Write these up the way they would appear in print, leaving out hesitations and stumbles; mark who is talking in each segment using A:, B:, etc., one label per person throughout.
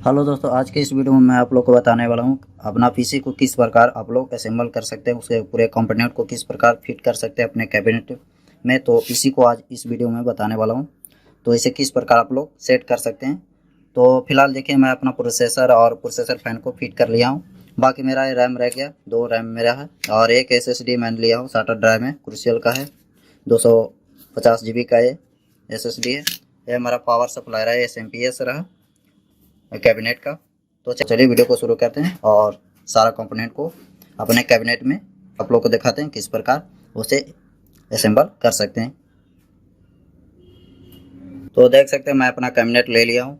A: Hello दोस्तों, आज के इस वीडियो में मैं आप लोग को बताने वाला हूँ अपना पीसी को किस प्रकार आप लोग असेंबल कर सकते हैं, उसके पूरे कंपोनेंट को किस प्रकार फिट कर सकते हैं अपने कैबिनेट में। तो पीसी को आज इस वीडियो में बताने वाला हूँ, तो इसे किस प्रकार आप लोग सेट कर सकते हैं। तो फिलहाल देखिए, मैं अपना प्रोसेसर और प्रोसेसर फैन को फिट कर लिया हूँ। बाकी मेरा रैम रह गया, 2 रैम मेरा है और एक SSD मैंने लिया हूँ, SATA ड्राइव में क्रूशियल का है, 250 GB का ये SSD है। यह हमारा पावर सप्लाई रहा है, SMPS रहा कैबिनेट का। तो चलिए वीडियो को शुरू करते हैं और सारा कंपोनेंट को अपने कैबिनेट में आप लोग को दिखाते हैं किस प्रकार उसे असेंबल कर सकते हैं। तो देख सकते हैं मैं अपना कैबिनेट ले लिया हूँ।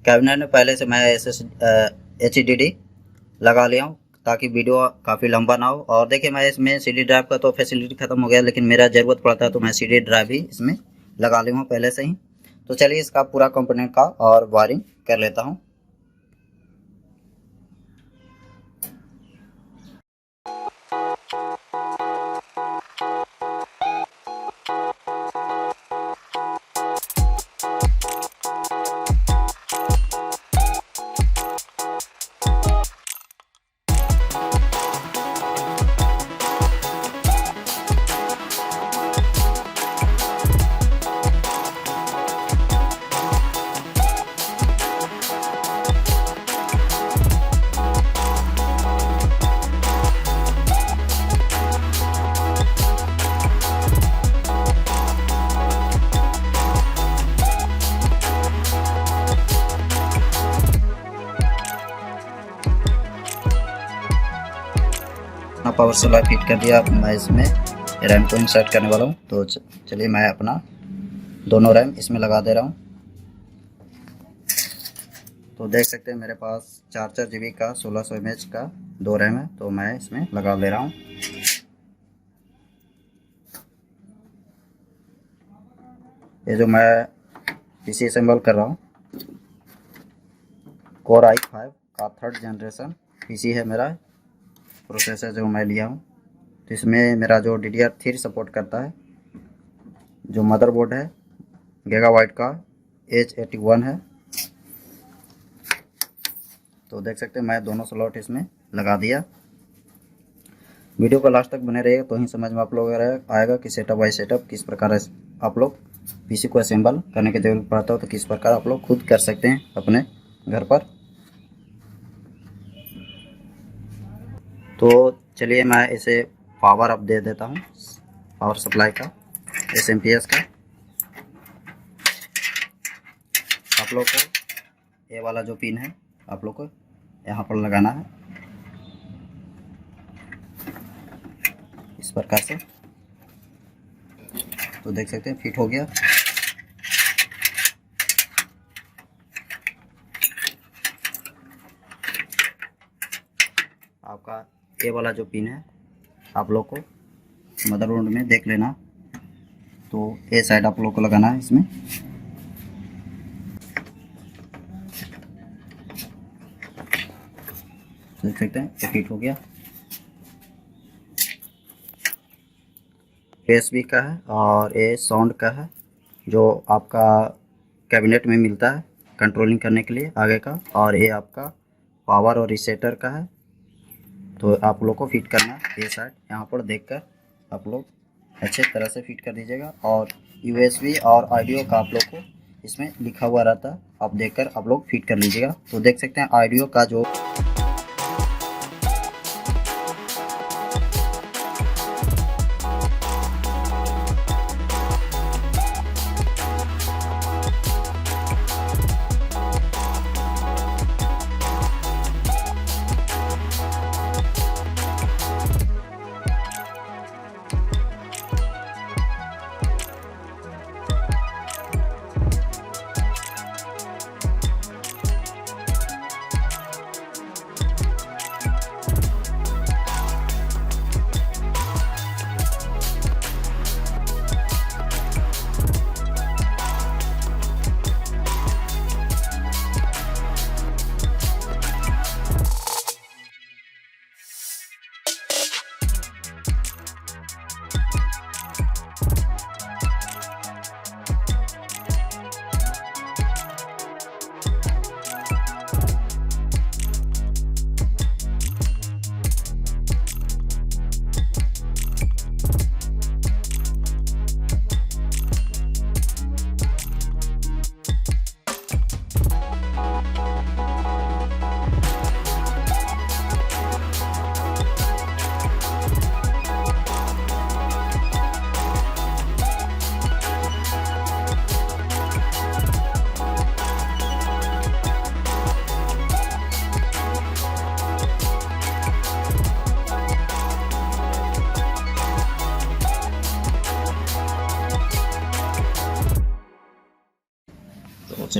A: कैबिनेट में पहले से मैं HDD लगा लिया हूँ ताकि वीडियो काफ़ी लंबा ना हो। और देखिए, मैं इसमें CD ड्राइव का तो फैसिलिटी ख़त्म हो गया, लेकिन मेरा ज़रूरत पड़ता है तो मैं CD ड्राइव भी इसमें लगा लिया हूँ पहले से ही। तो चलिए इसका पूरा कंपोनेंट का और वायरिंग कर लेता हूँ। पावर सप्लाई फिट कर दिया। मैं इसमें रैम को इंसर्ट करने वाला हूँ। तो चलिए मैं अपना दोनों रैम इसमें लगा दे रहा हूँ। तो देख सकते हैं मेरे पास 4 GB का 1600 mAh का 2 रैम है, तो मैं इसमें लगा दे रहा हूँ। ये जो मैं पीसी असेंबल कर रहा हूँ, Core i5 का 3rd जनरेशन पीसी है मेरा प्रोसेसर जो मैं लिया हूँ। तो इसमें मेरा जो DDR3 सपोर्ट करता है, जो मदरबोर्ड है गीगाबाइट का H81 है। तो देख सकते हैं मैं दोनों स्लॉट इसमें लगा दिया। वीडियो को लास्ट तक बने रहिएगा तो ही समझ में आप लोग आएगा कि सेटअप बाई सेटअप किस प्रकार आप लोग पीसी को असेंबल करने की जरूरत पड़ता हो, तो किस प्रकार आप लोग खुद कर सकते हैं अपने घर पर। तो चलिए मैं इसे पावर अप दे देता हूँ, पावर सप्लाई का SMPS का। आप लोग को ये वाला जो पिन है आप लोग को यहाँ पर लगाना है इस प्रकार से। तो देख सकते हैं फिट हो गया। आपका ये वाला जो पिन है आप लोग को मदरबोर्ड में देख लेना, तो ये साइड आप लोग को लगाना है इसमें। देख सकते हैं ये फिट हो गया। USB का है और ये साउंड का है, जो आपका कैबिनेट में मिलता है कंट्रोलिंग करने के लिए आगे का। और ये आपका पावर और रीसेटर का है। तो आप लोग को फिट करना है ये साइड, यहाँ पर देखकर आप लोग अच्छे तरह से फिट कर दीजिएगा। और USB और ऑडियो का आप लोग को इसमें लिखा हुआ रहता है, आप देखकर आप लोग फिट कर लीजिएगा। तो देख सकते हैं ऑडियो का जो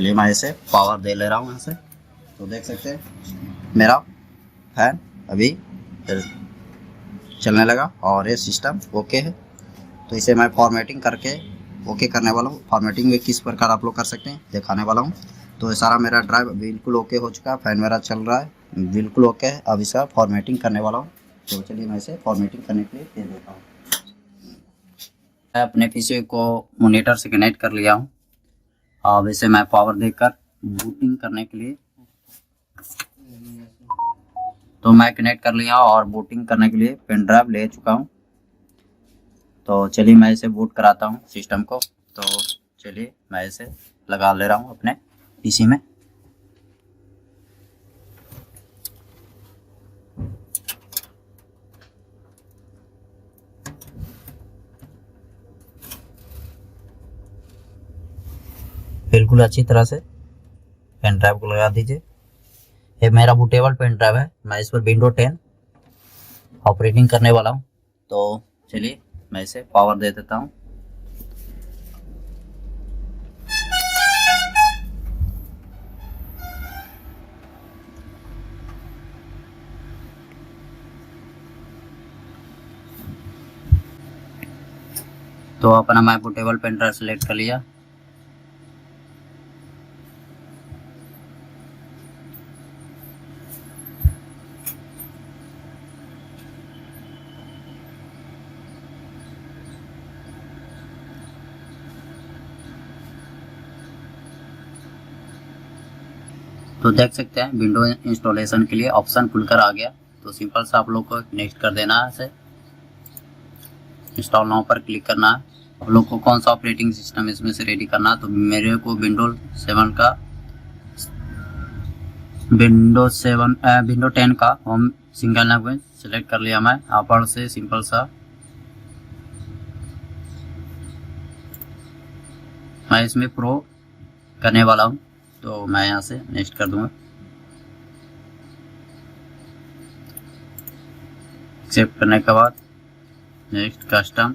A: चलिए मैं इसे पावर दे ले रहा हूँ यहाँ से। तो देख सकते हैं मेरा फैन अभी चलने लगा और ये सिस्टम ओके है। तो इसे मैं फॉर्मेटिंग करके ओके करने वाला हूँ। फॉर्मेटिंग में किस प्रकार आप लोग कर सकते हैं दिखाने वाला हूँ। तो ये सारा मेरा ड्राइव बिल्कुल ओके हो चुका है, फैन मेरा चल रहा है बिल्कुल ओके है। अब इसका फॉर्मेटिंग करने वाला हूँ। तो चलिए मैं इसे फॉर्मेटिंग करने के लिए दे देता हूँ। मैं अपने पीसी को मॉनिटर से कनेक्ट कर लिया हूँ। अब इसे मैं पावर देकर बूटिंग करने के लिए तो मैं कनेक्ट कर लिया और बूटिंग करने के लिए पेन ड्राइव ले चुका हूँ। तो चलिए मैं इसे बूट कराता हूँ सिस्टम को। तो चलिए मैं इसे लगा ले रहा हूँ अपने पीसी में। बिल्कुल अच्छी तरह से पेन ड्राइव को लगा दीजिए। ये मेरा बूटेबल पेन ड्राइव है। मैं इस पर विंडो 10 ऑपरेटिंग करने वाला हूँ। तो चलिए मैं इसे पावर दे देता हूँ। तो अपना मैं बूटेबल पेन ड्राइव सेलेक्ट कर लिया। तो देख सकते हैं विंडो इंस्टॉलेशन के लिए ऑप्शन खुलकर आ गया। तो सिंपल सा आप लोग को नेक्स्ट कर देना है। इसे इंस्टॉल नाउ पर क्लिक करना है। आप लोग को कौन सा ऑपरेटिंग सिस्टम इसमें से रेडी करना है। तो मेरे को विंडो 10 का होम सिंगल लैंग्वेज सेलेक्ट कर लिया मैं। यहाँ पर से सिंपल सा मैं इसमें प्रो करने वाला हूँ। तो मैं यहाँ से नेक्स्ट कर दूंगा। एक्सेप्ट करने के बाद नेक्स्ट कस्टम